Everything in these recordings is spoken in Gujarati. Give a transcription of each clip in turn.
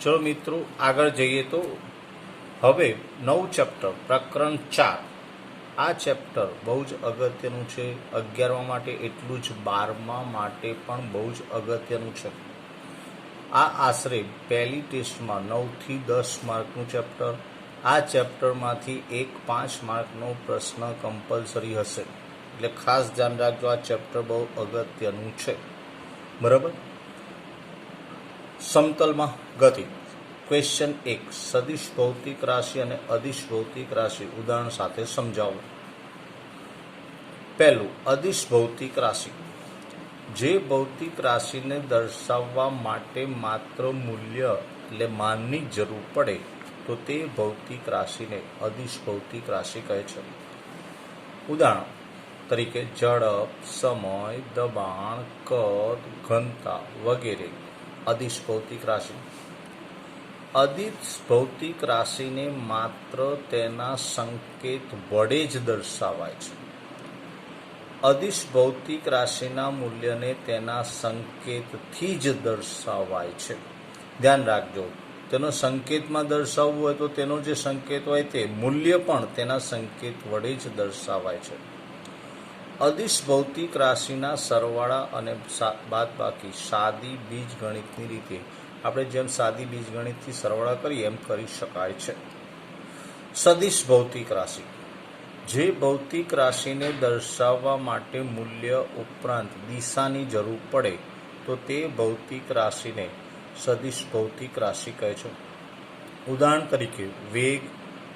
चलो मित्रों आगळ जईए तो हवे नव चेप्टर प्रकरण 4 आ चेप्टर बहु ज अगत्यनुं छे। 11मा माटे एटलुं ज 12मा माटे पण बहु ज अगत्यनुं छे। आ आश्रे पहली टेस्ट में 9 થી 10 मार्कनुं चेप्टर। आ चेप्टर मांथी एक 5 मार्कनो प्रश्न कम्पलसरी हशे એટલે ખાસ ધ્યાન રાખજો। આ ચેપ્ટર બહુ અગત્યનું છે, બરાબર। સમતલમાં ગતિ क्वेश्चन 1 सदिश भौतिक राशि और अदिश भौतिक राशि उदाहरण साथे समझाओ। पहलू अदिश भौतिक राशि जे भौतिक राशि ने दर्शाववा माटे मात्र मूल्य एटले माननी जरूर पड़े तो ते भौतिक राशि ने अदिश भौतिक राशि कहे छे। उदाहरण तरीके झड़प, समय, दबाण, कद, घनता वगैरह अदिश भौतिक राशि। अदिश भौतिक राशि ने मात्र तेना संकेत वडे ज दर्शावाय छे। अदिश भौतिक राशिना मूल्यने तेना संकेतथी ज दर्शावाय छे। ध्यान राखजो, तेनो संकेतमां दर्शाववुं होय तो तेनो जे संकेत होय ते मूल्य पण तेना संकेत वडे ज दर्शावाय छे। अदिश भौतिक राशिना सरवाळा अने बादबाकी सादी बीजगणितनी रीते આપણે જેમ સાદી બીજગણિતથી સરવાળા કરીએ એમ કરી શકાય છે। સદિશ ભૌતિક રાશિ જે ભૌતિક રાશિને દર્શાવવા માટે મૂલ્ય ઉપરાંત દિશાની જરૂર પડે તો તે ભૌતિક રાશિને સદિશ ભૌતિક રાશિ કહે છે। ઉદાહરણ તરીકે વેગ,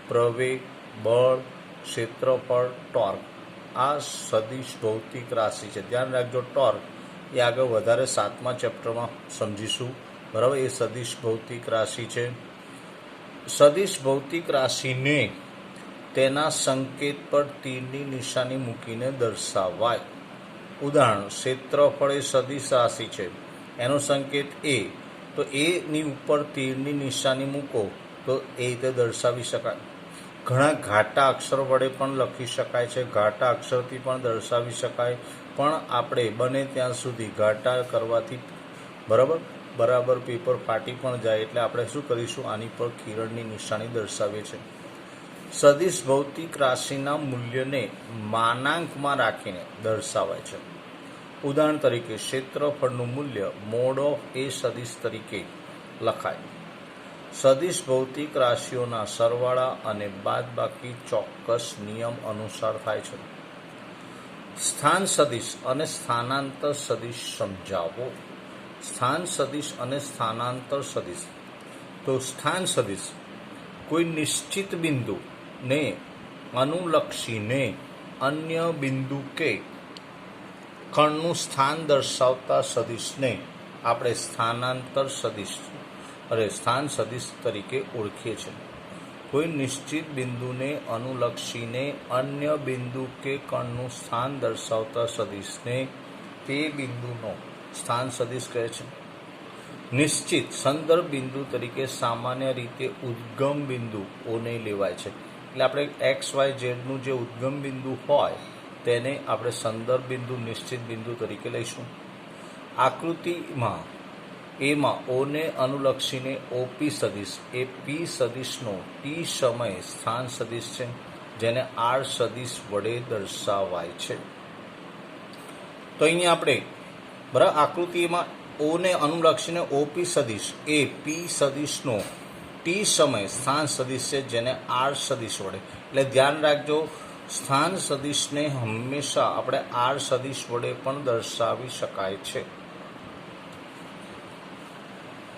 પ્રવેગ, બળ, ક્ષેત્રફળ, ટોર્ક આ સદિશ ભૌતિક રાશિ છે। ધ્યાન રાખજો, ટોર્ક એ આગળ વધારે 7મા ચેપ્ટરમાં સમજીશું, बराबर। ये सदिश भौतिक राशि है। सदिश भौतिक राशि ने तेना संकेत पर तीरनी निशानी मूकीने दर्शावाय। उदाहरण क्षेत्रफळ ए सदिश राशि है, एनो संकेत ए, तो ए नी ऊपर तीरनी निशानी मूको तो ए रीते दर्शावी शकाय। घणा घाटा अक्षर वडे पण लखी शकाय छे, घाटा अक्षरथी पण दर्शावी शकाय, पण आपणे बने त्यां सुधी घाटा करवाथी बराबर बराबर पेपर फाटी पण जाए एटले आपणे शुं करीशुं, आनी पर किरणनी निशानी दर्शावे छे। सदिश भौतिक राशिना मूल्यने मानांकमां राखीने दर्शावाय छे। उदाहरण तरीके क्षेत्रफळनुं मूल्य मोड ऑफ ए सदिश तरीके लखाय। सदिश भौतिक राशिओना सरवाळा अने बादबाकी चोक्कस नियम अनुसार थाय छे। स्थान सदिश अने स्थानांतर सदिश समजावो। स्थान सदिश अने स्थानांतर सदिश तो स्थान सदिश कोई निश्चित बिंदु ने अनुलक्षीने अन्य बिंदु के कणनु स्थान दर्शावता सदिश ने आपणे स्थानांतर सदिश अरे स्थान सदिश तरीके ओळखीए छे। कोई निश्चित बिंदु ने अनुलक्षीने अन्य बिंदु के कणनु स्थान दर्शावता सदिश ने ते बिंदुनो स्थान सदिश कहे छे। निश्चित संदर्भ बिंदु तरीके सामान्य रीते उद्गम बिंदु ओने लेवाय छे। એટલે આપણે XYZ નું જે ઉદ્ગમ બિંદુ હોય તેને આપણે સંદર્ભ બિંદુ નિશ્ચિત બિંદુ તરીકે લઈશું। આકૃતિમાં એમાં O ને અનુલક્ષીને OP સદિશ એ P સદિશનો T સમય સ્થાન સદિશ છે, જેને R સદિશ વડે દર્શાવાય છે। તો અહીંયા આપણે बराबर आकृति में ओ ने अनुलक्षीने ओपी सदिश ए पी सदिशनो टी समय स्थान सदिश है, जेने आर सदिश वडे એટલે ध्यान राखजो, स्थान सदिश ने हमेशा આપણે आर सदिश वडे पण दर्शावी शकाय छे।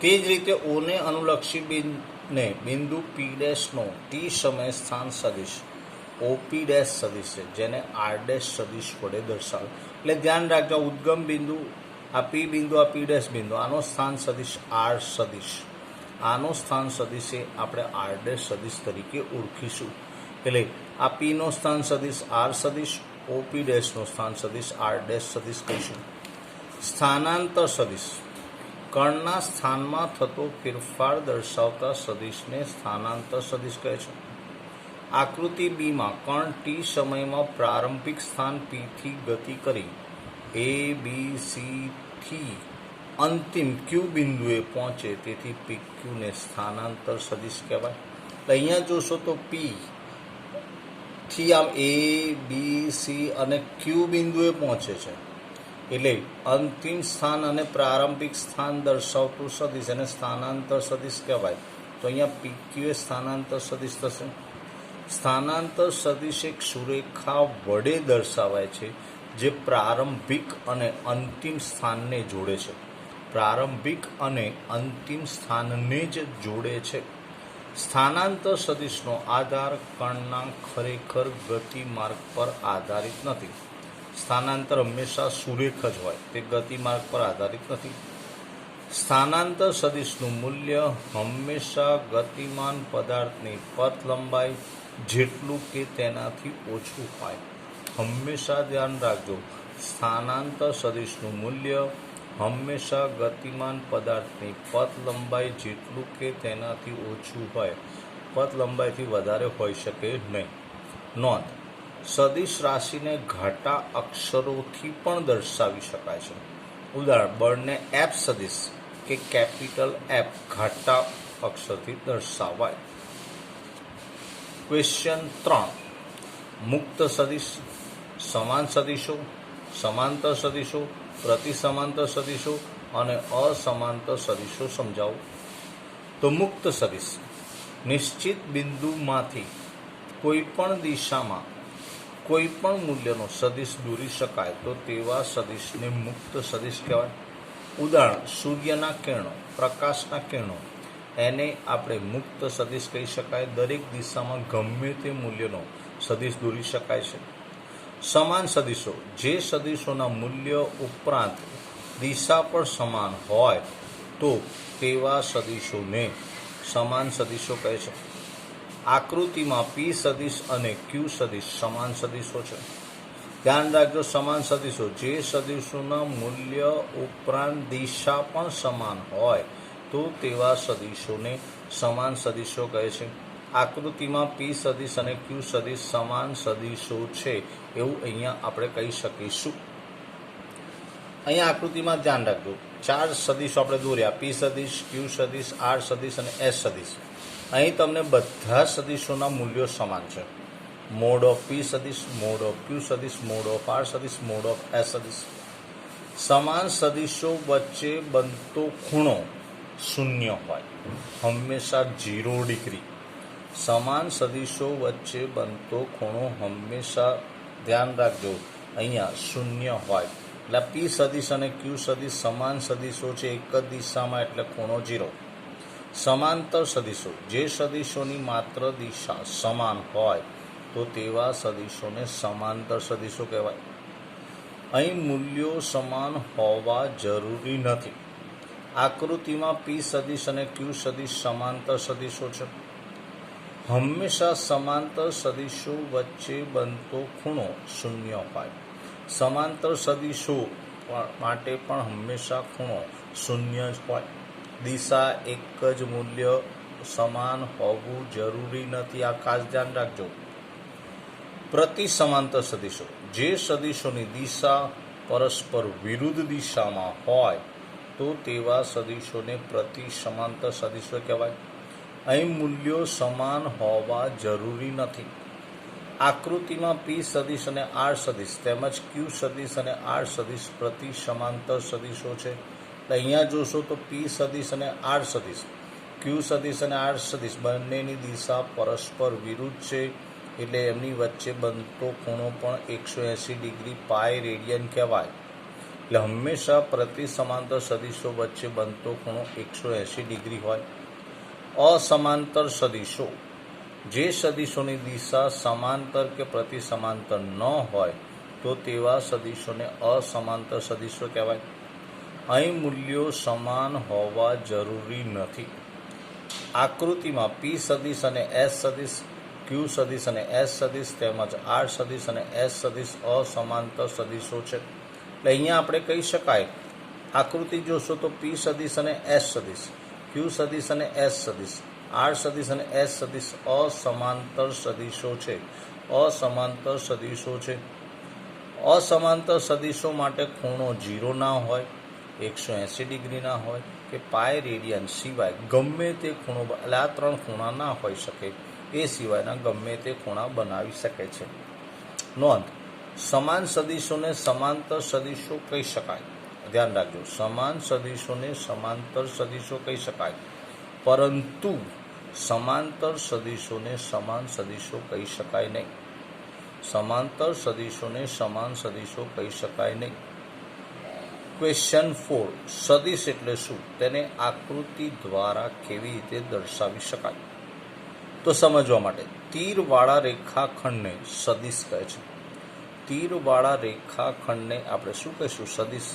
તે જ રીતે ओ ने अनुलक्षी बिंदु पी डैश नो टी समय स्थान सदिश ओपी डैश सदिश है, जेने आर डैश सदिश वडे दर्शावे। એટલે ध्यान राखजो, उद्गम बिंदु आ पी बिंदु आ पी डैश बिंदु आनो स्थान सदिश आर सदिश, आनो स्थान सदिश आपणे आर डैश सदिश तरीके ओळखीशुं। એટલે आ पी नो स्थान सदिश आर सदिश, ओ पी डैश नो स्थान सदिश आर डैश सदिश कहीशुं। स्थानांतर सदिश कणना स्थानमां थतो फेरफार दर्शावता सदिशने स्थानांतर सदिश कहे छे। आकृति बी में कण टी समय में प्रारंभिक स्थान पी थी गति करी ए बी सी थी અંતિમ ક્યુ બિંદુએ પહોંચે, તેથી પી ક્યુને સ્થાનાંતર સદિશ કહેવાય. અહીંયા જોશો તો પી થી આમ એ બી સી અને ક્યુ બિંદુએ પહોંચે છે, એટલે અંતિમ સ્થાન અને પ્રારંભિક સ્થાન દર્શાવતું સદિશ એને સ્થાનાંતર સદિશ કહેવાય. તો અહીંયા પી ક્યુ એ સ્થાનાંતર સદિશ થશે. સ્થાનાંતર સદિશ એક સુરેખા વડે દર્શાવાય છે જે પ્રારંભિક અને અંતિમ સ્થાનને જોડે છે. પ્રારંભિક અને અંતિમ સ્થાનને જ જોડે છે. સ્થાનાંતર સદિશનો આધાર કણના ખરેખર ગતિ માર્ગ પર આધારિત નથી. સ્થાનાંતર હંમેશા સુરેખ જ હોય, તે ગતિ માર્ગ પર આધારિત નથી. સ્થાનાંતર સદિશનું મૂલ્ય હંમેશા ગતિમાન પદાર્થની પથ લંબાઈ જેટલું કે તેનાથી ઓછું હોય. હંમેશા ધ્યાન રાખજો, સ્થાનાંતર સદિશનું મૂલ્ય હંમેશા ગતિમાન પદાર્થની પથ લંબાઈ જેટલું કે તેનાથી ઓછું હોય. પથ લંબાઈથી વધારે હોઈ શકે નહીં. નોંધ: સદિશ રાશિને ઘાટા અક્ષરોથી પણ દર્શાવી શકાય છે. ઉદાહરણ: બળને એફ સદિશ કે કેપિટલ એફ ઘાટા અક્ષરથી દર્શાવાય. ક્વેશ્ચન 3. મુક્ત સદિશ, સમાન સદિશો, સમાંતર સદિશો, પ્રતિસમાંતર સદિશો અને અસમાંતર સદિશો સમજાવો. તો મુક્ત સદિશ: નિશ્ચિત બિંદુમાંથી કોઈ પણ દિશામાં કોઈ પણ મૂલ્યનો સદિશ દોરી શકાય તો તેવા સદિશને મુક્ત સદિશ કહેવાય. ઉદાહરણ: સૂર્યના કિરણો, પ્રકાશના કિરણો, એને આપણે મુક્ત સદિશ કહી શકાય. દરેક દિશામાં ગમે તે મૂલ્યનો સદિશ દોરી શકાય છે. સમાન સદિશો: જે સદિશોના મૂલ્ય ઉપરાંત દિશા પણ સમાન હોય તો તેવા સદિશોને સમાન સદિશો કહે છે. આકૃતિમાં પી સદિશ અને ક્યુ સદિશ સમાન સદિશો છે. ધ્યાન રાખજો, સમાન સદિશો: જે સદિશોના મૂલ્ય ઉપરાંત દિશા પણ સમાન હોય તો તેવા સદિશોને સમાન સદિશો કહે છે. આકૃતિમાં પી સદિશ અને ક્યુ સદિશ સમાન સદિશો છે એવું અહીંયા આપણે કહી શકીશું. અહીંયા આકૃતિમાં ધ્યાન રાખજો, 4 સદિશો આપણે દોર્યા: પી સદિશ, ક્યુ સદિશ, આર સદિશ અને એસ સદિશ. અહીં તમને બધા સદિશોના મૂલ્યો સમાન છે. મોડ ઓફ પી સદિશ, મોડ ઓફ ક્યુ સદિશ, મોડ ઓફ આર સદિશ, મોડ ઓફ એસ સદિશ. સમાન સદિશો વચ્ચે બનતો ખૂણો શૂન્ય હોય, હંમેશા 0 ડિગ્રી. સમાન સદિશો વચ્ચે બનતો ખૂણો હંમેશા, ધ્યાન રાખજો, અહીંયા 0 હોય. એટલે પી સદિશ અને ક્યુ સદિશ સમાન સદિશો છે એક જ દિશામાં, એટલે ખૂણો 0. સમાંતર સદિશો: જે સદિશોની માત્ર દિશા સમાન હોય તો તેવા સદિશોને સમાંતર સદિશો કહેવાય. અહીં મૂલ્યો સમાન હોવા જરૂરી નથી. આકૃતિમાં પી સદિશ અને ક્યુ સદિશ સમાંતર સદિશો છે. હંમેશા સમાંતર સદિશો વચ્ચે બનતો ખૂણો 0 હોય. સમાંતર સદિશો માટે પણ હંમેશા ખૂણો 0 જ હોય. દિશા એક જ મૂલ્ય સમાન હોવું જરૂરી નથી, આ ખાસ ધ્યાન રાખજો. પ્રતિસમાંતર સદિશો: જે સદિશોની દિશા પરસ્પર વિરુદ્ધ દિશામાં હોય તો તેવા સદિશોને પ્રતિસમાંતર સદિશો કહેવાય. અહીં મૂલ્યો સમાન હોવા જરૂરી નથી. આકૃતિમાં પી સદિશ અને આર સદિશ તેમજ ક્યુ સદિશ અને આર સદિશ પ્રતિસમાંતર સદિશો છે. અહીંયા જોશો તો પી સદિશ અને આર સદિશ, ક્યુ સદિશ અને આર સદિશ બંનેની દિશા પરસ્પર વિરુદ્ધ છે, એટલે એમની વચ્ચે બનતો ખૂણો પણ 180 ડિગ્રી પાય રેડિયન કહેવાય. એટલે હંમેશા પ્રતિસમાંતર સદિશો વચ્ચે બનતો ખૂણો 180 ડિગ્રી હોય. અસમાંતર સદિશો: જે સદિશોની દિશા સમાંતર કે પ્રતિસમાંતર ન હોય તો તેવા સદિશોને અસમાંતર સદિશો કહેવાય. અહીં મૂલ્યો સમાન હોવા જરૂરી નથી. આકૃતિમાં પી સદિશ અને એસ સદિશ, ક્યુ સદિશ અને એસ સદિશ તેમજ આર સદિશ અને એસ સદિશ અસમાંતર સદિશો છે. એટલે અહીંયા આપણે કહી શકાય, આકૃતિ જોશો તો પી સદિશ અને એસ સદિશ, ક્યુ સદિશ અને એસ સદિશ, આર સદિશ અને એસ સદિશ અસમાંતર સદિશો છે. અસમાંતર સદિશો છે. અસમાંતર સદિશો માટે ખૂણો 0 ના હોય. 180 ડિગ્રીના હોય કે પાય રેડિયન સિવાય ગમે તે ખૂણો, એટલે આ 3 ખૂણા ના હોઈ શકે, એ સિવાયના ગમે તે ખૂણા બનાવી શકે છે. નોંધ: સમાન સદિશોને સમાંતર સદિશો કહી શકાય. ધ્યાન રાખજો, સમાન સદિશોને સમાંતર સદિશો કહી શકાય, પરંતુ સમાંતર સદિશોને સમાન સદિશો કહી શકાય નહીં. સમાંતર સદિશોને સમાન સદિશો કહી શકાય નહીં. ક્વેશ્ચન 4. સદિશ એટલે શું? તેને આકૃતિ દ્વારા કેવી રીતે દર્શાવી શકાય? તો સમજવા માટે તીરવાળા રેખાખંડને સદિશ કહે છે. તીરવાળા રેખાખંડને આપણે શું કહીશું? સદિશ.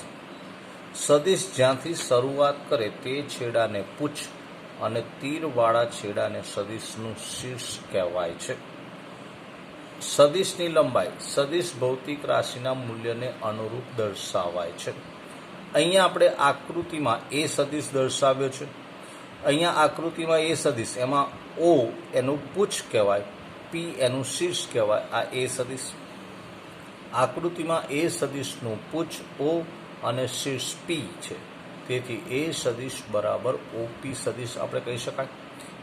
સદિશ જ્યાંથી શરૂઆત કરે તે છેડાને પૂછ અને તીરવાળા છેડાને સદિશનું શીર્ષ કહેવાય છે. સદિશની લંબાઈ સદિશ ભૌતિક રાશિના મૂલ્યને અનુરૂપ દર્શાવાય છે. અહીંયા આપણે આકૃતિમાં એ સદિશ દર્શાવ્યો છે. અહીંયા આકૃતિમાં એ સદિશ, એમાં ઓ એનું પૂછ કહેવાય, પી એનું શીર્ષ કહેવાય. આ એ સદિશ. આકૃતિમાં એ સદિશનું પૂછ ઓ અને શીર્ષ પી છે, તેથી એ સદિશ બરાબર ઓપી સદિશ આપણે કહી શકાય.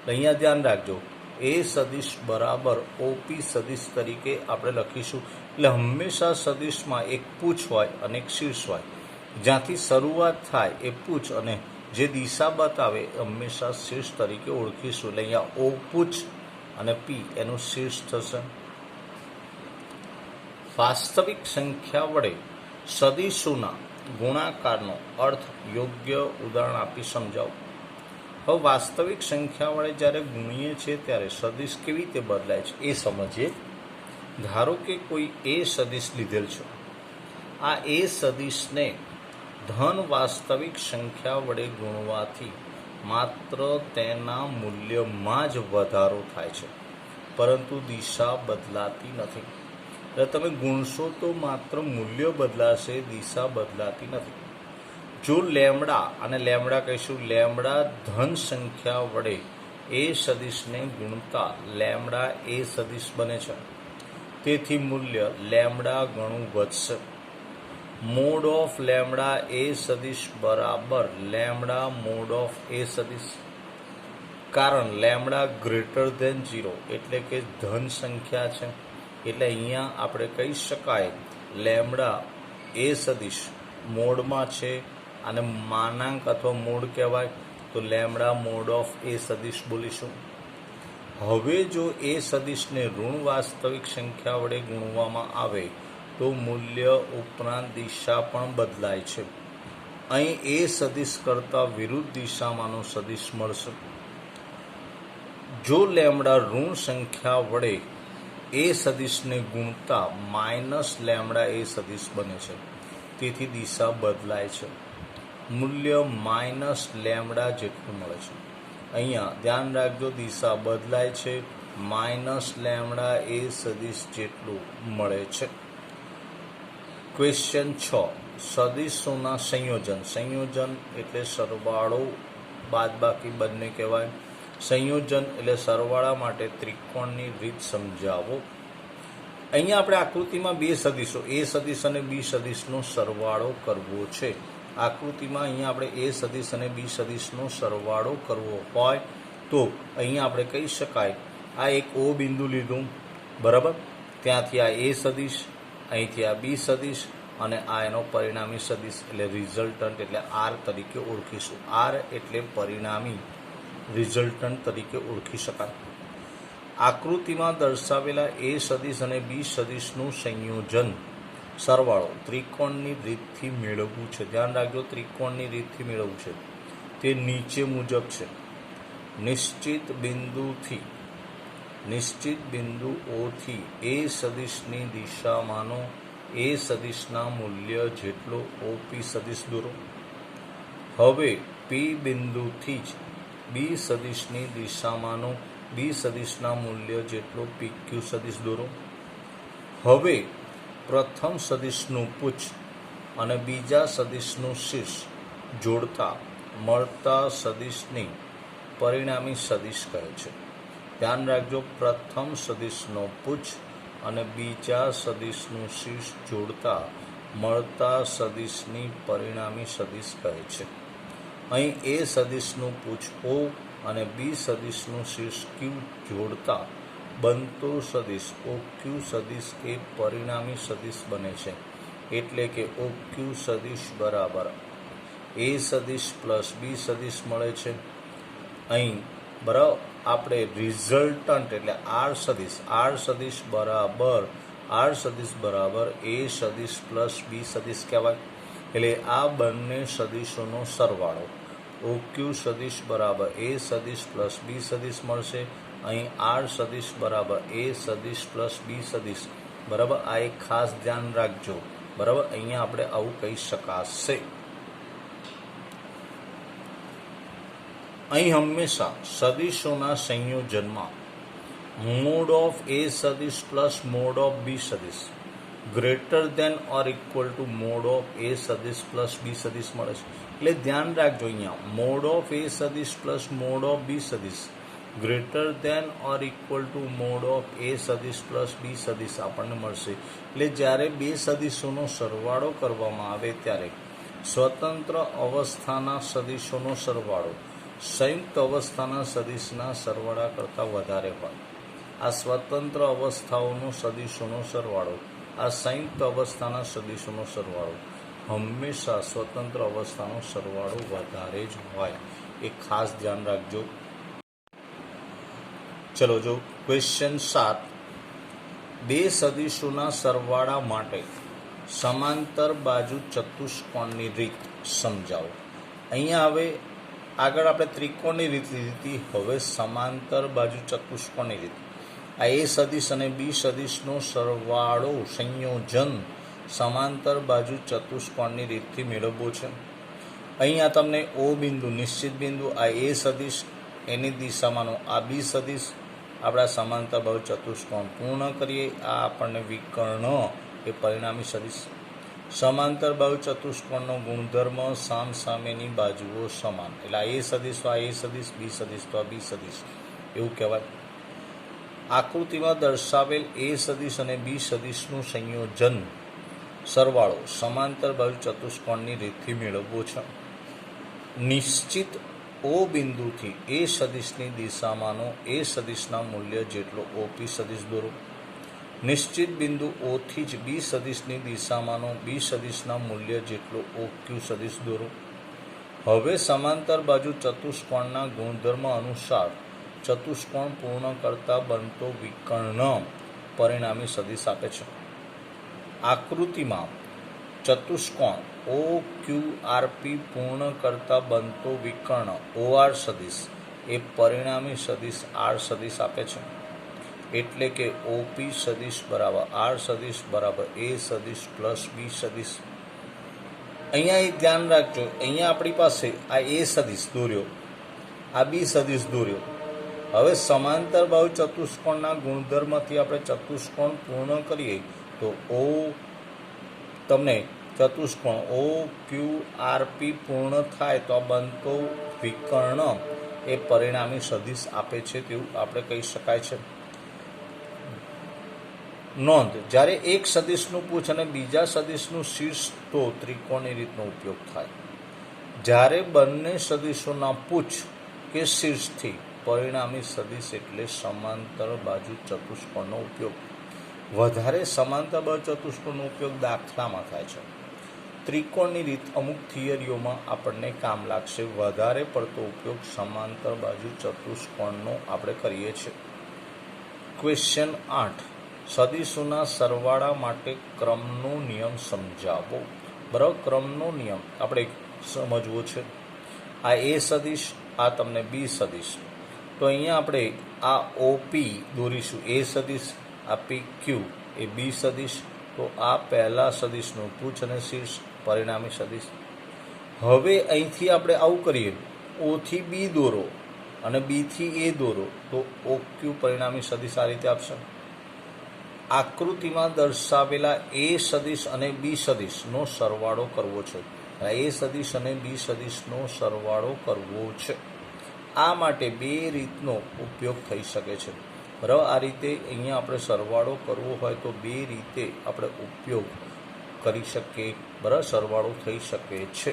અહીંયા ધ્યાન રાખજો, એ સદિશ બરાબર ઓપી સદિશ તરીકે આપણે લખીશું. એટલે હંમેશા સદિશમાં એક પૂછ હોય અને એક શીર્ષ હોય. જ્યાંથી શરૂઆત થાય એ પૂછ અને જે દિશા બતાવે હંમેશા શીર્ષ તરીકે ઓળખીશું. એટલે અહીંયા ઓ પૂછ અને પી એનું શીર્ષ થશે. વાસ્તવિક સંખ્યા વડે સદિશોના ગુણાકારનો અર્થ યોગ્ય ઉદાહરણ આપી સમજાવો. હવે વાસ્તવિક સંખ્યા વડે જ્યારે ગુણીએ છીએ ત્યારે સદિશ કેવી રીતે બદલાય છે એ સમજીએ. ધારો કે કોઈ એ સદિશ લીધેલ છે. આ એ સદિશને ધન વાસ્તવિક સંખ્યા વડે ગુણવાથી માત્ર તેના મૂલ્યમાં જ વધારો થાય છે, પરંતુ દિશા બદલાતી નથી. એટલે તમે ગુણશો તો માત્ર મૂલ્ય બદલાશે, દિશા બદલાતી નથી. જો લેમડા, અને લેમડા કહીશું, લેમડા ધન સંખ્યા વડે એ સદિશને ગુણતા લેમડા એ સદિશ બને છે, તેથી મૂલ્ય લેમડા ગણું વધશે. મોડ ઓફ લેમડા એ સદિશ બરાબર લેમડા મોડ ઓફ એ સદિશ. કારણ લેમડા ગ્રેટર ધેન 0 એટલે કે ધન સંખ્યા છે, એટલે અહીંયા આપણે કહી શકાય લેમડા એ સદિશ મોડમાં છે અને માનાંક અથવા મોડ કહેવાય, તો લેમડા મોડ ઓફ એ સદિશ બોલીશું. હવે જો એ સદિશને ઋણ વાસ્તવિક સંખ્યા વડે ગુણવામાં આવે તો મૂલ્ય ઉપરાંત દિશા પણ બદલાય છે. અહીં એ સદિશ કરતાં વિરુદ્ધ દિશામાંનો સદિશ મળશે. જો લેમડા ઋણ સંખ્યા વડે એ સદિશને ગુણતા માઇનસ લેમડા એ સદિશ બને છે, તેથી દિશા બદલાય છે. મૂલ્ય માઇનસ લેમડા જેટલું મળે છે. અહીંયા ધ્યાન રાખજો, દિશા બદલાય છે, માઇનસ લેમડા એ સદિશ જેટલું મળે છે. ક્વેશ્ચન 6. સદિશોના સંયોજન. સંયોજન એટલે સરવાળો બાદબાકી બંને કહેવાય. સંયોજન એટલે સરવાળા માટે ત્રિકોણની રીત સમજાવો. અહીંયા આપણે આકૃતિમાં બે સદિશો એ સદિશ અને બી સદિશનો સરવાળો કરવો છે. આકૃતિમાં અહીંયા આપણે એ સદિશ અને બી સદિશનો સરવાળો કરવો હોય તો અહીંયા આપણે કહી શકાય આ એક ઓ બિંદુ લીધું, બરાબર, ત્યાંથી આ એ સદિશ, અહીંથી આ બી સદિશ અને આ એનો પરિણામી સદિશ એટલે રિઝલ્ટન્ટ એટલે આર તરીકે ઓળખીશું. આર એટલે પરિણામી રિઝલ્ટન્ટ તરીકે ઓળખી શકાય. આકૃતિમાં દર્શાવેલા એ સદિશ અને બી સદિશનું સંયોજન સરવાળો ત્રિકોણની રીતથી મેળવવું છે. ધ્યાન રાખજો, ત્રિકોણની રીતથી મેળવવું છે. તે નીચે મુજબ છે. નિશ્ચિત બિંદુ ઓથી એ સદિશની દિશામાંનો એ સદિશના મૂલ્ય જેટલો ઓપી સદિશ દોરો. હવે પી બિંદુથી જ બી સદિશની દિશામાંનો બી સદિશના મૂલ્ય જેટલો પીક્યુ સદિશ દોરો. હવે પ્રથમ સદિશનું પુચ્છ અને બીજા સદિશનું શીર્ષ જોડતા મળતા સદિશની પરિણામી સદિશ કહે છે. ધ્યાન રાખજો, પ્રથમ સદિશનો પુચ્છ અને બીજા સદિશનું શીર્ષ જોડતા મળતા સદિશની પરિણામી સદિશ કહે છે. અહીં એ સદિશનું પૂછ O અને બી સદિશનું શીર્ષ Q જોડતા બનતો સદિશ OQ સદિશ એ પરિણામી સદિશ બને છે. એટલે કે OQ સદિશ બરાબર એ સદિશ પ્લસ બી સદિશ મળે છે. અહીં બરાબર આપણે રિઝલ્ટન્ટ એટલે આર સદિશ બરાબર એ સદિશ પ્લસ બી સદિશ કહેવાય. એટલે આ બંને સદિશોનો સરવાળો OQ સદિશ બરાબર એ સદિશ પ્લસ બી સદિશ મળશે. અહીં આર સદિશ બરાબર એ સદિશ પ્લસ બી સદિશ બરાબર. આ એક ખાસ ધ્યાન રાખજો બરાબર. અહીંયા આપણે આવું કહી શકાશે. અહીં હંમેશા સદિશોના સંયોજનમાં મોડ ઓફ એ સદિશ પ્લસ મોડ ઓફ બી સદિશ greater than or equal to mod of A સદિશ પ્લસ બી સદિશ મળે છે. એટલે ધ્યાન રાખજો, અહીંયા મોડ ઓફ એ સદિશ પ્લસ મોડ ઓફ બી સદિશ greater than or equal to mod of A સદિશ પ્લસ બી સદિશ આપણને મળશે. એટલે જ્યારે બે સદિશોનો સરવાળો કરવામાં આવે ત્યારે સ્વતંત્ર અવસ્થાના સદિશોનો સરવાળો સંયુક્ત અવસ્થાના સદિશના સરવાળા કરતાં વધારે હોય. આ સ્વતંત્ર અવસ્થાઓનો સદિશોનો સરવાળો આ સંયુક્ત અવસ્થાના સદિશોનો સરવાળો હંમેશા સ્વતંત્ર અવસ્થાનો સરવાળો વધારે જ હોય. એ ખાસ ધ્યાન રાખજો. ચલો જો ક્વેશ્ચન 7, બે સદિશોના સરવાળા માટે સમાંતર બાજુ ચતુષ્કોણની રીત સમજાવો. અહીંયા હવે આગળ આપણે ત્રિકોણની રીત લીધી, હવે સમાંતર બાજુ ચતુષ્કોણની રીત. આ એ સદિશ અને બી સદિશનો સરવાળો સંયોજન સમાંતર બાજુ ચતુષ્કોણની રીતથી મેળવવો છે. અહીંયા તમને O બિંદુ નિશ્ચિત બિંદુ, આ એ સદિશ એની દિશામાંનો આ બી સદિશ આપણા સમાંતર બાજુ ચતુષ્કોણ પૂર્ણ કરીએ. આ આપણને વિકર્ણ એ પરિણામી સદિશ. સમાંતર બાજુ ચતુષ્કોણનો ગુણધર્મ સામસામેની બાજુઓ સમાન. એટલે આ એ સદિશ તો આ એ સદિશ, બી સદિશ તો આ બી સદિશ એવું કહેવાય. આકૃતિમાં દર્શાવેલ એ સદિશ અને બી સદિશનું સંયોજન સરવાળો સમાંતર બાજુ ચતુષ્કોણની રીતથી મેળવવો છે. નિશ્ચિત O બિંદુથી એ સદિશની દિશામાંનો એ સદિશના મૂલ્ય જેટલો OP સદિશ દોરો. નિશ્ચિત બિંદુ ઓથી જ બી સદિશની દિશામાંનો બી સદિશના મૂલ્ય જેટલો OQ સદિશ દોરો. હવે સમાંતર બાજુ ચતુષ્કોણના ગુણધર્મ અનુસાર ચતુષ્કોણ પૂર્ણ કરતા બનતો વિકર્ણ પરિણામી સદિશ આપે છે. આકૃતિમાં ચતુષ્કોણ OQRP પૂર્ણ કરતા બનતો વિકર્ણ OR સદિશ એ પરિણામી સદિશ R સદિશ આપે છે. એટલે કે OP સદિશ બરાબર R સદિશ બરાબર એ સદિશ પ્લસ બી સદિશ. અહીંયા એક ધ્યાન રાખજો, અહીંયા આપણી પાસે આ એ સદિશ દોર્યો, આ બી સદિશ દોર્યો. હવે સમાંતર બાજુ ચતુષ્કોણના ગુણધર્મથી આપણે ચતુષ્કોણ પૂર્ણ કરીએ તો તમને ચતુષ્કોણ OQRP પૂર્ણ થાય તો બનતો વિકર્ણ એ પરિણામી સદિશ આપે છે તેવું આપણે કહી શકાય છે. નોંધ, જ્યારે એક સદિશનું પૂછ અને બીજા સદિશનું શીર્ષ તો ત્રિકોણની રીતનો ઉપયોગ થાય. જ્યારે બંને સદિશોના પૂછ કે શીર્ષથી પરિણામી સદિશ એટલે સમાંતર બાજુ ચતુષ્કોણનો ઉપયોગ. વધારે સમાંતર બાજુ ચતુષ્કોણનો ઉપયોગ દાખલામાં થાય છે. ત્રિકોણની રીત અમુક થિયરીઓમાં આપણને કામ લાગશે. વધારે પડતો ઉપયોગ સમાંતર બાજુ ચતુષ્કોણનો આપણે કરીએ છીએ. ક્વેશ્ચન 8, સદિશોના સરવાળા માટે ક્રમનો નિયમ સમજાવો. બરાબર, ક્રમનો નિયમ આપણે સમજવો છે. આ એ સદિશ, આ તમને બી સદિશ. તો અહીંયા આપણે આ OP દોરીશું એ સદિશ, આ PQ એ બી સદિશ. તો આ પહેલા સદિશનું પૂછ અને શીર્ષ પરિણામી સદિશ. હવે અહીંથી આપણે આવું કરીએ, O થી બી દોરો અને બી થી એ દોરો તો OQ પરિણામી સદિશ આ રીતે આપશે. આકૃતિમાં દર્શાવેલા એ સદિશ અને બી સદિશનો સરવાળો કરવો છે. એ સદિશ અને બી સદિશનો સરવાળો કરવો છે. આ માટે બે રીતનો ઉપયોગ થઈ શકે છે. બરાબર, આ રીતે અહીંયા આપણે સરવાળો કરવો હોય તો બે રીતે આપણે ઉપયોગ કરી શકીએ, બરાબર, સરવાળો થઈ શકે છે.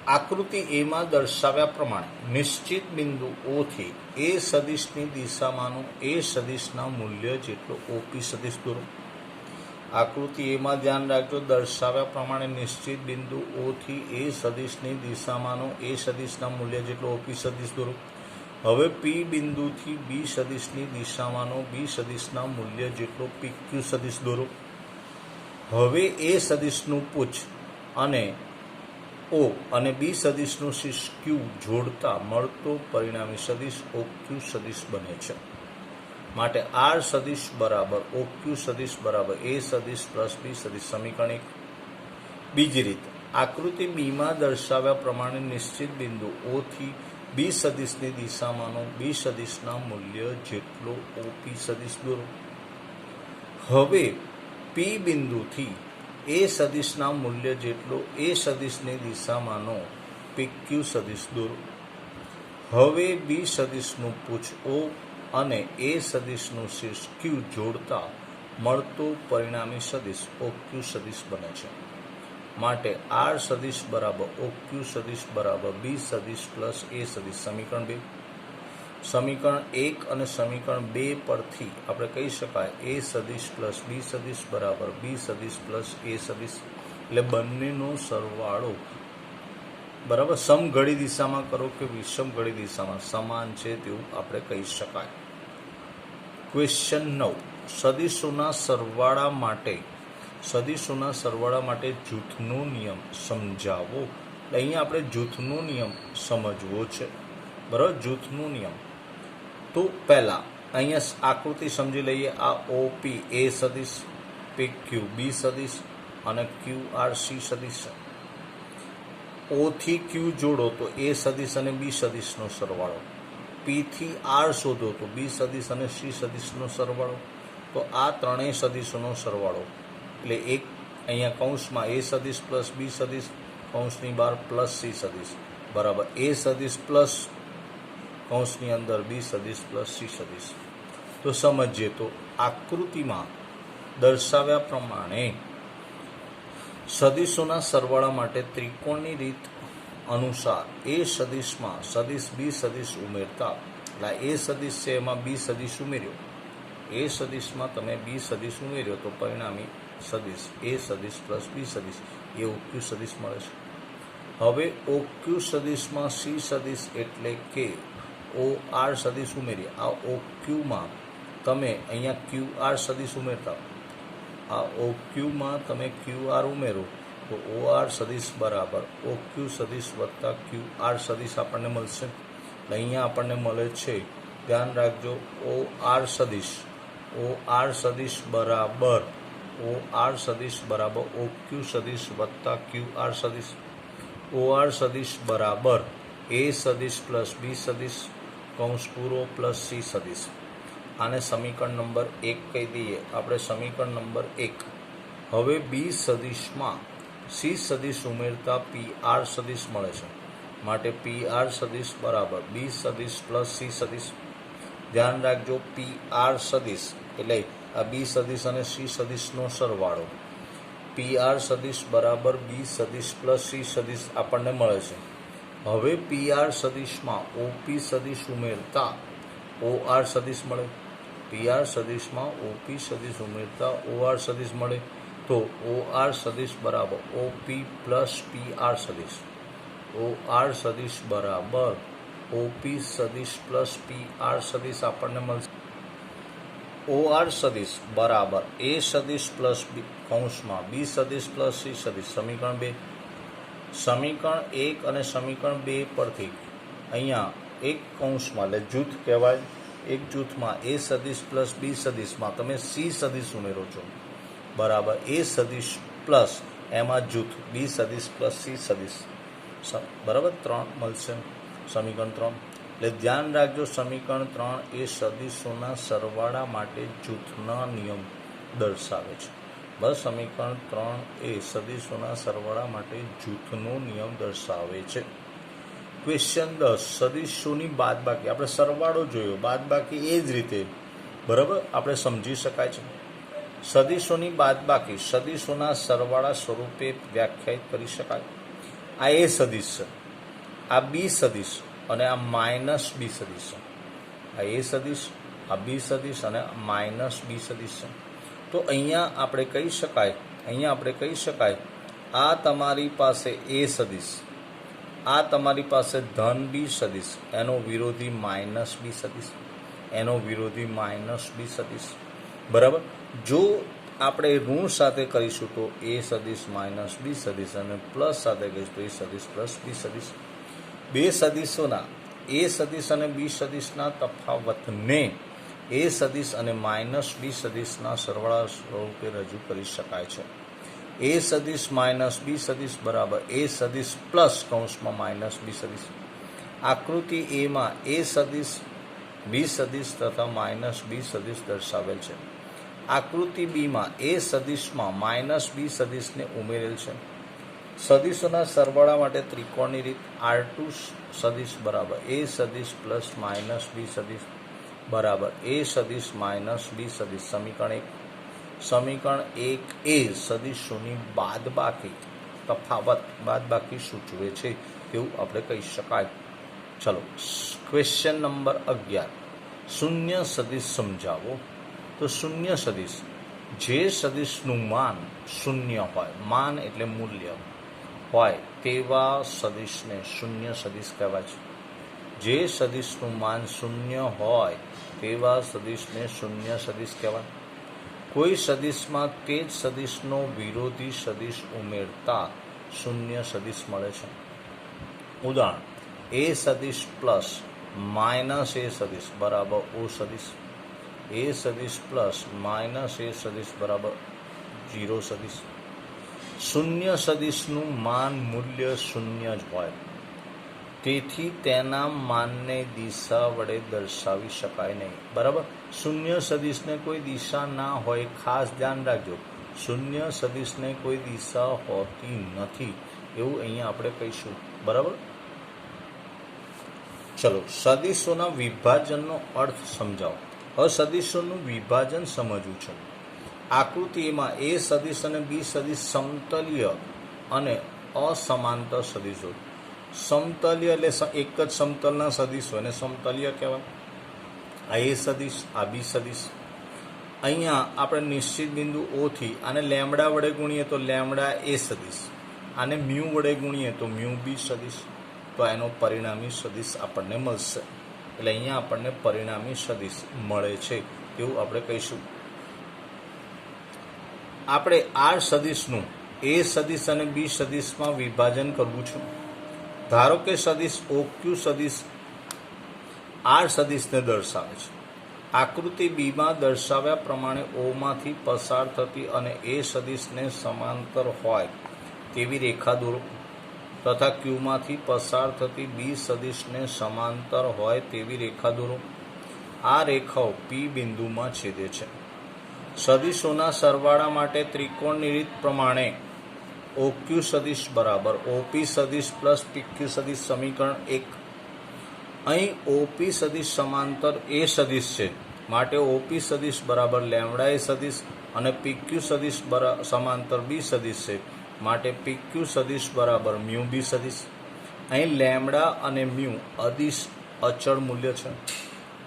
આકૃતિ એમાં દર્શાવ્યા પ્રમાણે નિશ્ચિત બિંદુ ઓથી એ સદિશની દિશામાંનું એ સદિશના મૂલ્ય જેટલો ઓપી સદિશ દોરો. આકૃતિ એમાં ધ્યાન રાખજો, દર્શાવ્યા પ્રમાણે નિશ્ચિત બિંદુ ઓથી એ સદિશની દિશામાંનો એ સદિશના મૂલ્ય જેટલો ઓપી સદિશ દોરો. હવે પી બિંદુથી બી સદિશની દિશામાંનો બી સદિશના મૂલ્ય જેટલો પી ક્યુ સદિશ દોરો. હવે એ સદિશનું પૂછ અને ઓ અને બી સદિશનું શીર્ષ ક્યુ જોડતા મળતો પરિણામી સદિશ ઓ ક્યુ સદિશ બને છે. માટે આર સદિશ બરાબર ઓ ક્યુ સદિશ બરાબર એ સદિશ પ્લસ બી સદિશ. સમીકરણ 1. બીજી રીત, આકૃતિ બીમાં દર્શાવ્યા પ્રમાણે નિશ્ચિત બિંદુ ઓથી બી સદિશની દિશામાંનો બી સદિશના મૂલ્ય જેટલો ઓપી સદિશ દોરો. હવે પી બિંદુથી એ સદિશના મૂલ્ય જેટલો એ સદિશની દિશામાંનો પીક્યુ સદિશ દોરો. હવે બી સદિશનું પૂછ ઓ અને એ સદિશનું શીર્ષ ક્યુ જોડતા મળતો પરિણામી સદિશ ઓ ક્યુ સદિશ બને છે. માટે આર સદિશ બરાબર ઓ ક્યુ સદિશ બરાબર બી સદિશ પ્લસ એ સદિશ. સમીકરણ 2. સમીકરણ 1 અને સમીકરણ 2 પરથી આપણે કહી શકાય એ સદિશ પ્લસ બી સદિશ બરાબર બી સદિશ પ્લસ એ સદિશ. એટલે બંનેનો સરવાળો, બરાબર, સમઘડી દિશામાં કરો કે વિષમઘડી દિશામાં સમાન છે તેવું આપણે કહી શકાય. ક્વેશ્ચન 9. સદિશોના સરવાળા માટે જૂથનો નિયમ સમજાવો. અહીંયા આપણે જૂથનો નિયમ સમજવો છે, બરાબર. જૂથનો નિયમ તો પહેલા અહીંયા આકૃતિ સમજી લઈએ. આ ઓપી એ સદિશ, પી ક્યુ બી સદિશ અને ક્યુ આર સી સદિશ છે. ઓ થી ક્યુ જોડો તો એ સદિશ અને બી સદિશનો સરવાળો. પી થી આર શોધો તો બી સદિશ અને સી સદિશનો સરવાળો. તો આ ત્રણેય સદિશોનો સરવાળો એટલે એક અહીંયા કૌંસમાં એ સદિશ પ્લસ બી સદિશ, કૌંસની બહાર પ્લસ સી સદિશ બરાબર એ સદિશ પ્લસ કૌંસની અંદર બી સદિશ પ્લસ સી સદિશ. તો સમજીએ તો આકૃતિમાં દર્શાવ્યા પ્રમાણે સદિશોના સરવાળા માટે ત્રિકોણની રીત અનુસાર એ સદિશમાં સદિશ બી સદિશ ઉમેરતા, એટલે એ સદિશ છે એમાં બી સદિશ ઉમેર્યો, એ સદિશમાં તમે બી સદિશ ઉમેર્યો તો પરિણામી સદિશ એ સદિશ પ્લસ બી સદિશ એ ઓક્યુ સદિશ મળે છે. હવે ઓક્યુ સદિશમાં સી સદિશ એટલે કે ઓ આર સદિશ ઉમેરીએ. આ ઓક્યુમાં તમે અહીંયા ક્યુ આર સદિશ ઉમેરતા, આ ઓક્યુમાં તમે ક્યુ આર ઉમેરો તો ઓ આર સદિશ બરાબર ઓક્યુ સદિશ વત્તા ક્યુ આર સદિશ આપણને મળશે. અહીંયા આપણને મળે છે, ધ્યાન રાખજો, ઓ આર સદિશ બરાબર ઓ ક્યુ સદિશ વત્તા ક્યુ આર સદિશ. ઓ આર સદિશ બરાબર એ સદિશ પ્લસ બી સદિશ કૌંસ પૂરો પ્લસ સી સદિશ. આને સમીકરણ નંબર 1 કહી દઈએ આપણે. સમીકરણ નંબર 1. હવે બી સદિશમાં સી સદિશ ઉમેરતા પી આર સદિશ મળે છે. માટે પી આર સદિશ બરાબર બી સદિશ પ્લસ સી સદિશ. ધ્યાન રાખજો, પી આર સદિશ એટલે આ બી સદિશ અને સી સદિશનો સરવાળો. પી આર સદિશ બરાબર બી સદિશ પ્લસ સી સદિશ આપણને મળે છે. હવે પી આર સદિશમાં ઓપી સદિશ ઉમેરતા ઓ આર સદિશ મળે. પી આર સદિશમાં ઓપી સદિશ ઉમેરતા ઓ આર સદિશ મળે. તો ઓ આર સદિશ બરાબર ઓપી પ્લસ પી આર સદિશ. ઓ આર સદિશ બરાબર ઓપી સદિશ પ્લસ પી આર સદિશ આપણને મળશે. ઓ આર સદિશ બરાબર એ સદિશ પ્લસ બી કૌંસમાં બી સદિશ પ્લસ સી સદિશ. સમીકરણ 2. સમીકરણ 1 અને સમીકરણ 2 પરથી અહીંયા એક કૌંસમાં એટલે જૂથ કહેવાય, એક જૂથમાં એ સદિશ પ્લસ બી સદિશમાં તમે સી સદિશ ઉમેરો છો બરાબર એ સદિશ પ્લસ એમાં જૂથ બી સદિશ પ્લસ સી સદિશ બરાબર 3 મળશે. સમીકરણ 3. એટલે ધ્યાન રાખજો, સમીકરણ 3 એ સદિશોના સરવાળા માટે જૂથના નિયમ દર્શાવે છે. બસ સમીકરણ 3 એ સદિશોના સરવાળા માટે જૂથનો નિયમ દર્શાવે છે. ક્વેશ્ચન 10. સદિશોની બાદબાકી, આપણે સરવાળો જોયો, બાદબાકી એ જ રીતે બરાબર આપણે સમજી શકાય છે. સદિશોની બાદબાકી સદિશોના સરવાળા સ્વરૂપે વ્યાખ્યાયિત કરી શકાય. આ એ સદિશ છે, આ બી સદિશ અને આ માઇનસ બી સદિશ છે. આ એ સદિશ, આ બી સદિશ અને માઇનસ બી સદિશ છે. તો અહીંયા આપણે કહી શકાય આ તમારી પાસે એ સદિશ, આ તમારી પાસે ધન બી સદિશ, એનો વિરોધી માઇનસ બી સદિશ, એનો વિરોધી માઇનસ બી સદિશ. બરાબર. જો આપણે ઋણ સાથે કરીશું તો એ સદિશ માઇનસ બી સદિશ અને પ્લસ સાથે કહીશું તો એ સદિશ પ્લસ બી સદિશ. બે સદિશોના એ સદિશ અને બી સદિશના તફાવતને એ સદિશ અને માઇનસ બી સદિશના સરવાળા સ્વરૂપે રજૂ કરી શકાય છે. એ સદિશ માઇનસ બી સદિશ બરાબર એ સદિશ પ્લસ કૌંસમાં માઇનસ બી સદિશ. આકૃતિ એમાં એ સદિશ બી સદિશ તથા માઇનસ બી સદિશ દર્શાવેલ છે. આકૃતિ બીમાં એ સદિશમાં માઇનસ બી સદિશને ઉમેરેલ છે. સદિશોના સરવાળા માટે ત્રિકોણની રીત R2 સદિશ બરાબર એ સદિશ પ્લસ માઇનસ બી સદિશ બરાબર એ સદિશ માઇનસ બી સદિશ. સમીકરણ 1 એ સદિશોની બાદબાકી સૂચવે છે એવું આપણે કહી શકાય. ચલો, ક્વેશ્ચન નંબર 11, શૂન્ય સદિશ સમજાવો. તો શૂન્ય સદિશ, જે સદિશનું માન શૂન્ય હોય, માન એટલે મૂલ્ય હોય તેવા સદિશને શૂન્ય સદિશ કહેવાય છે. જે સદિશનું માન શૂન્ય હોય તેવા સદિશને શૂન્ય સદિશ કહેવાય. કોઈ સદિશમાં તે જ સદિશનો વિરોધી સદિશ ઉમેરતા શૂન્ય સદિશ મળે છે. ઉદાહરણ, એ સદિશ પ્લસ માઇનસ એ સદિશ બરાબર ઓ સદિશ. એ સદિશ પ્લસ માઇનસ એ સદિશ બરાબર 0 સદિશ. શૂન્ય સદિશનું માન મૂલ્ય શૂન્ય જ હોય, તેથી તેના માનને દિશા વડે દર્શાવી શકાય નહીં. બરાબર. શૂન્ય સદિશને કોઈ દિશા ના હોય, ખાસ ધ્યાન રાખજો. શૂન્ય સદિશને કોઈ દિશા હોતી નથી એવું અહીંયા આપણે કહીશું. બરાબર. ચલો, સદિશોના વિભાજનનો અર્થ સમજાવો. હવે સદિશોનું વિભાજન સમજવું છે. આકૃતિમાં એ સદિશ અને બી સદિશ સમતલીય અને અસમાંતર સદિશો. સમતલીય એટલે એક જ સમતલના સદિશો એને સમતલીય કહેવાય. આ એ સદિશ, આ બી સદિશ. અહીંયા આપણે નિશ્ચિત બિંદુ ઓથી આને લેમડા વડે ગુણીએ તો લેમડા એ સદિશ, આને મ્યુ વડે ગુણીએ તો મ્યુ બી સદિશ. તો એનો પરિણામી સદિશ આપણને મળશે. એટલે અહીંયા આપણને પરિણામી સદિશ મળે છે એવું આપણે કહીશું. આપણે આર સદિશનું એ સદિશ અને બી સદિશમાં વિભાજન કરવું છે. ધારો કે સદિશ ઓક્યુ સદિશ આર સદિશને દર્શાવે છે. આકૃતિ બીમાં દર્શાવ્યા પ્રમાણે ઓમાંથી પસાર થતી અને એ સદિશને સમાંતર હોય તેવી રેખા દોરો તથા ક્યુમાંથી પસાર થતી બી સદિશને સમાંતર હોય તેવી રેખા દોરો. આ રેખાઓ પી બિંદુમાં છેદે છે. સદિશોના સરવાળા માટે ત્રિકોણની રીત પ્રમાણે ઓક્યુ સદિશ બરાબર ઓપી સદિશ પ્લસ પીક્યુ સદિશ. સમીકરણ 1. અહીં ઓપી સદિશ સમાંતર એ સદિશ છે માટે ઓપી સદિશ બરાબર લેમડા એ સદિશ અને પીક્યુ સદિશ સમાંતર બી સદિશ છે માટે પીક્યુ સદિશ બરાબર મ્યુ બી સદિશ. અહીં લેમડા અને મ્યુ અદિશ અચળ મૂલ્ય છે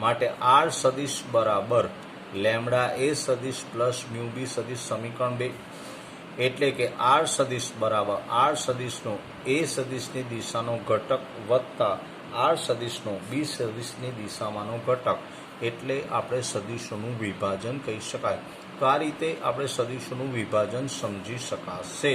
માટે આર સદિશ બરાબર લેમડા એ સદિશ પ્લસ મ્યુ બી સદિશ. સમીકરણ 2. એટલે કે આર સદિશ બરાબર આર સદિશનો એ સદિશની દિશાનો ઘટક વત્તા આર સદિશનો બી સદિશની દિશામાંનો ઘટક, એટલે આપણે સદિશોનું વિભાજન કહી શકાય. તો આ રીતે આપણે સદિશોનું વિભાજન સમજી શકાશે.